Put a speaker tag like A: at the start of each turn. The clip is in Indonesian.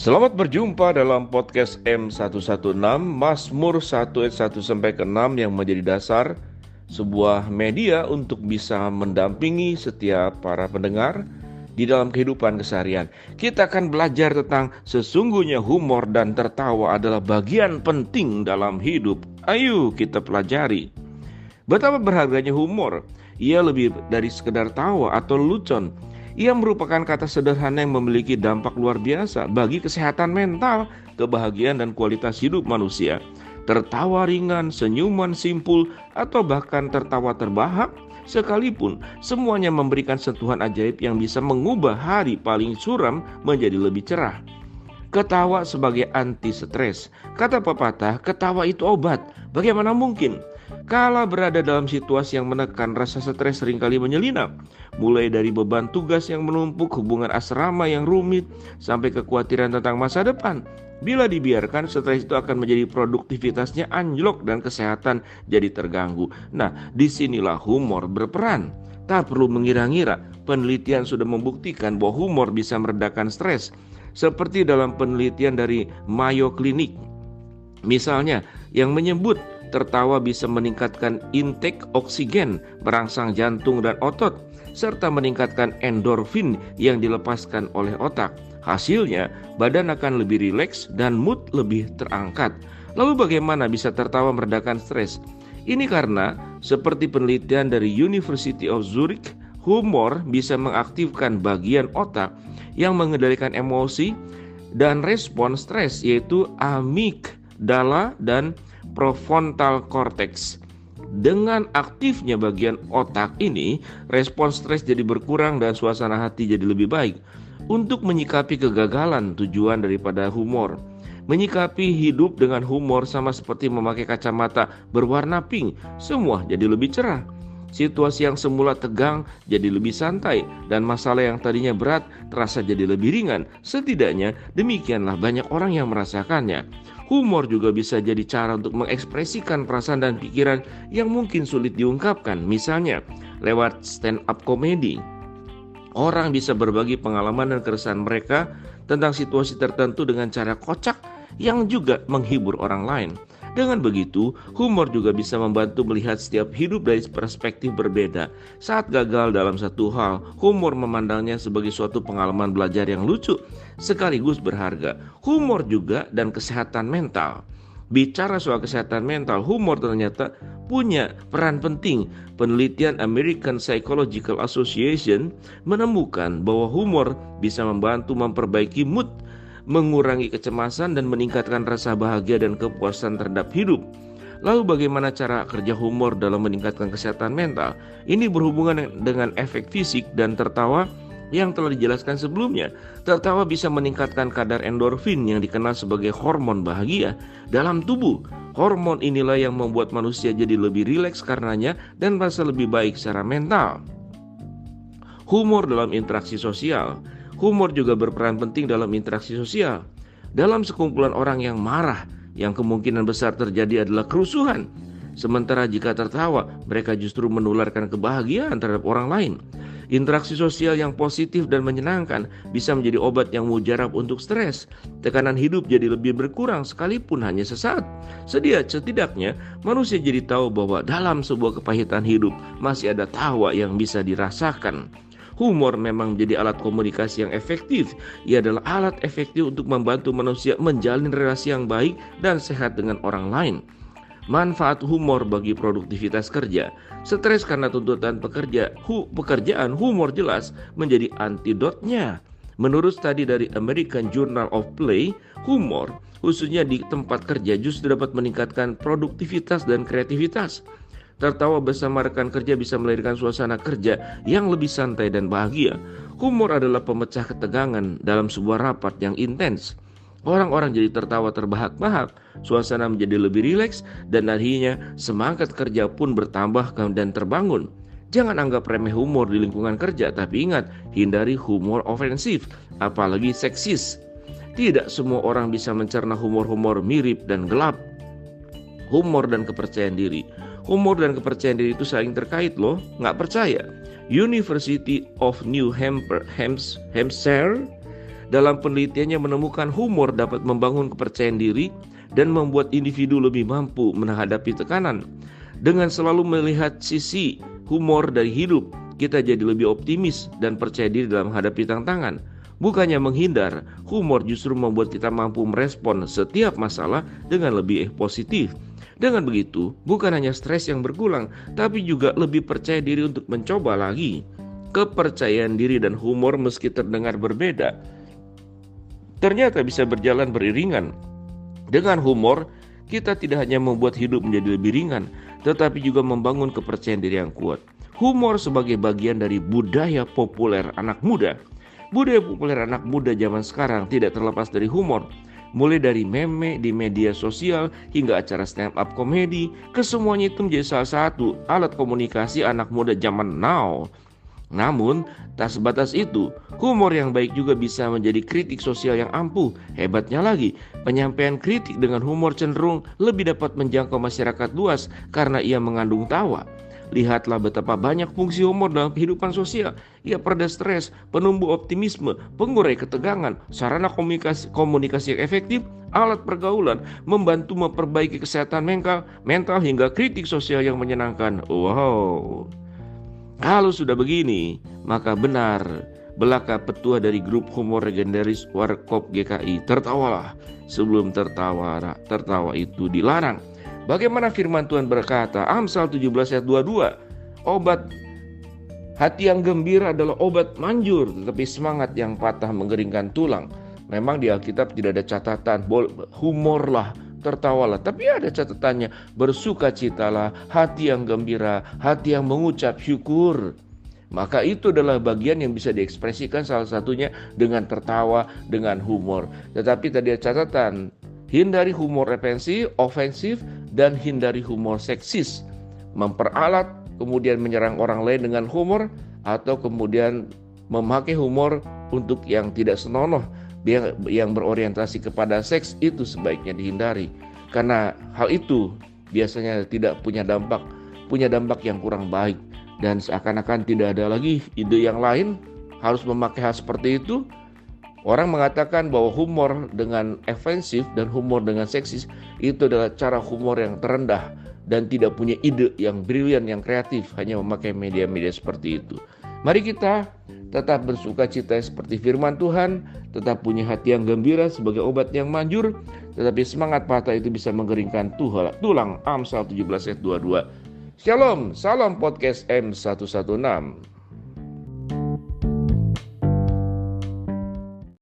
A: Selamat berjumpa dalam podcast M116 Mazmur 1 ayat 1-6 yang menjadi dasar sebuah media untuk bisa mendampingi setiap para pendengar di dalam kehidupan keseharian. Kita akan belajar tentang sesungguhnya humor dan tertawa adalah bagian penting dalam hidup. Ayo kita pelajari. Betapa berharganya humor. Ia lebih dari sekedar tawa atau lelucon. Ia merupakan kata sederhana yang memiliki dampak luar biasa bagi kesehatan mental, kebahagiaan dan kualitas hidup manusia. Tertawa ringan, senyuman simpul, atau bahkan tertawa terbahak, sekalipun semuanya memberikan sentuhan ajaib yang bisa mengubah hari paling suram menjadi lebih cerah. Ketawa sebagai anti stres. Kata pepatah, ketawa itu obat. Bagaimana mungkin? Kala berada dalam situasi yang menekan, rasa stres seringkali menyelinap. Mulai dari beban tugas yang menumpuk, hubungan asrama yang rumit, sampai kekhawatiran tentang masa depan. Bila dibiarkan, stres itu akan menjadi produktivitasnya anjlok dan kesehatan jadi terganggu. Nah, disinilah humor berperan. Tak perlu mengira-ngira, penelitian sudah membuktikan bahwa humor bisa meredakan stres. Seperti dalam penelitian dari Mayo Clinic, misalnya, yang menyebut tertawa bisa meningkatkan intake oksigen, merangsang jantung dan otot, serta meningkatkan endorfin yang dilepaskan oleh otak. Hasilnya, badan akan lebih rileks dan mood lebih terangkat. Lalu bagaimana bisa tertawa meredakan stres? Ini karena, seperti penelitian dari University of Zurich, humor bisa mengaktifkan bagian otak yang mengendalikan emosi dan respon stres, yaitu amigdala dan prefrontal cortex. Dengan aktifnya bagian otak ini, respon stres jadi berkurang dan suasana hati jadi lebih baik. Untuk menyikapi kegagalan, tujuan daripada humor. Menyikapi hidup dengan humor sama seperti memakai kacamata berwarna pink, semua jadi lebih cerah. Situasi yang semula tegang jadi lebih santai, dan masalah yang tadinya berat terasa jadi lebih ringan. Setidaknya demikianlah banyak orang yang merasakannya. Humor juga bisa jadi cara untuk mengekspresikan perasaan dan pikiran yang mungkin sulit diungkapkan. Misalnya lewat stand up comedy. Orang bisa berbagi pengalaman dan keresahan mereka tentang situasi tertentu dengan cara kocak yang juga menghibur orang lain. Dengan begitu, humor juga bisa membantu melihat setiap hidup dari perspektif berbeda. Saat gagal dalam satu hal, humor memandangnya sebagai suatu pengalaman belajar yang lucu, sekaligus berharga. Humor juga dan kesehatan mental. Bicara soal kesehatan mental, humor ternyata punya peran penting. Penelitian American Psychological Association menemukan bahwa humor bisa membantu memperbaiki mood, mengurangi kecemasan dan meningkatkan rasa bahagia dan kepuasan terhadap hidup. Lalu bagaimana cara kerja humor dalam meningkatkan kesehatan mental? Ini berhubungan dengan efek fisik dan tertawa yang telah dijelaskan sebelumnya. Tertawa bisa meningkatkan kadar endorfin yang dikenal sebagai hormon bahagia dalam tubuh. Hormon inilah yang membuat manusia jadi lebih rileks karenanya dan merasa lebih baik secara mental. Humor dalam interaksi sosial. Humor juga berperan penting dalam interaksi sosial. Dalam sekumpulan orang yang marah, yang kemungkinan besar terjadi adalah kerusuhan. Sementara jika tertawa, mereka justru menularkan kebahagiaan terhadap orang lain. Interaksi sosial yang positif dan menyenangkan bisa menjadi obat yang mujarab untuk stres. Tekanan hidup jadi lebih berkurang sekalipun hanya sesaat. Setidaknya manusia jadi tahu bahwa dalam sebuah kepahitan hidup masih ada tawa yang bisa dirasakan. Humor memang menjadi alat komunikasi yang efektif. Ia adalah alat efektif untuk membantu manusia menjalin relasi yang baik dan sehat dengan orang lain. Manfaat humor bagi produktivitas kerja. Stres karena tuntutan pekerjaan, humor jelas menjadi antidotnya. Menurut studi dari American Journal of Play, humor khususnya di tempat kerja justru dapat meningkatkan produktivitas dan kreativitas. Tertawa bersama rekan kerja bisa melahirkan suasana kerja yang lebih santai dan bahagia. Humor adalah pemecah ketegangan dalam sebuah rapat yang intens. Orang-orang jadi tertawa terbahak-bahak, suasana menjadi lebih rileks, dan akhirnya semangat kerja pun bertambah dan terbangun. Jangan anggap remeh humor di lingkungan kerja, tapi ingat, hindari humor ofensif, apalagi seksis. Tidak semua orang bisa mencerna humor-humor mirip dan gelap. Humor dan kepercayaan diri. Humor dan kepercayaan diri itu saling terkait loh, nggak percaya? University of New Hampshire dalam penelitiannya menemukan humor dapat membangun kepercayaan diri dan membuat individu lebih mampu menghadapi tekanan. Dengan selalu melihat sisi humor dari hidup, kita jadi lebih optimis dan percaya diri dalam menghadapi tantangan. Bukannya menghindar, humor justru membuat kita mampu merespon setiap masalah dengan lebih positif. Dengan begitu, bukan hanya stres yang berkurang, tapi juga lebih percaya diri untuk mencoba lagi. Kepercayaan diri dan humor meski terdengar berbeda, ternyata bisa berjalan beriringan. Dengan humor, kita tidak hanya membuat hidup menjadi lebih ringan, tetapi juga membangun kepercayaan diri yang kuat. Humor sebagai bagian dari budaya populer anak muda. Budaya populer anak muda zaman sekarang tidak terlepas dari humor. Mulai dari meme di media sosial hingga acara stand up komedi, kesemuanya itu menjadi salah satu alat komunikasi anak muda zaman now. Namun, tak sebatas itu, humor yang baik juga bisa menjadi kritik sosial yang ampuh. Hebatnya lagi, penyampaian kritik dengan humor cenderung lebih dapat menjangkau masyarakat luas karena ia mengandung tawa. Lihatlah betapa banyak fungsi humor dalam kehidupan sosial. Ia pereda stres, penumbuh optimisme, pengurai ketegangan, sarana komunikasi yang efektif, alat pergaulan, membantu memperbaiki kesehatan mental hingga kritik sosial yang menyenangkan. Wow. Kalau sudah begini, maka benar belaka petua dari grup humor legendaris Warkop GKI. Tertawalah sebelum tertawa itu dilarang. Bagaimana firman Tuhan berkata, Amsal 17 ayat 22, obat hati yang gembira adalah obat manjur, tetapi semangat yang patah menggeringkan tulang. Memang di Alkitab tidak ada catatan humorlah, tertawalah, tapi ada catatannya, bersukacitalah, hati yang gembira, hati yang mengucap syukur. Maka itu adalah bagian yang bisa diekspresikan salah satunya dengan tertawa, dengan humor. Tetapi tadi ada catatan, hindari humor ofensif, dan hindari humor seksis. Memperalat, kemudian menyerang orang lain dengan humor, atau kemudian memakai humor untuk yang tidak senonoh, yang berorientasi kepada seks, itu sebaiknya dihindari. Karena hal itu biasanya tidak punya dampak yang kurang baik. Dan seakan-akan tidak ada lagi ide yang lain harus memakai hal seperti itu. Orang mengatakan bahwa humor dengan ofensif dan humor dengan seksis itu adalah cara humor yang terendah dan tidak punya ide yang brilian, yang kreatif, hanya memakai media-media seperti itu. Mari kita tetap bersukacita seperti firman Tuhan, tetap punya hati yang gembira sebagai obat yang manjur, tetapi semangat patah itu bisa menggeringkan tulang. Amsal 17 ayat 22. Shalom, salam podcast M116.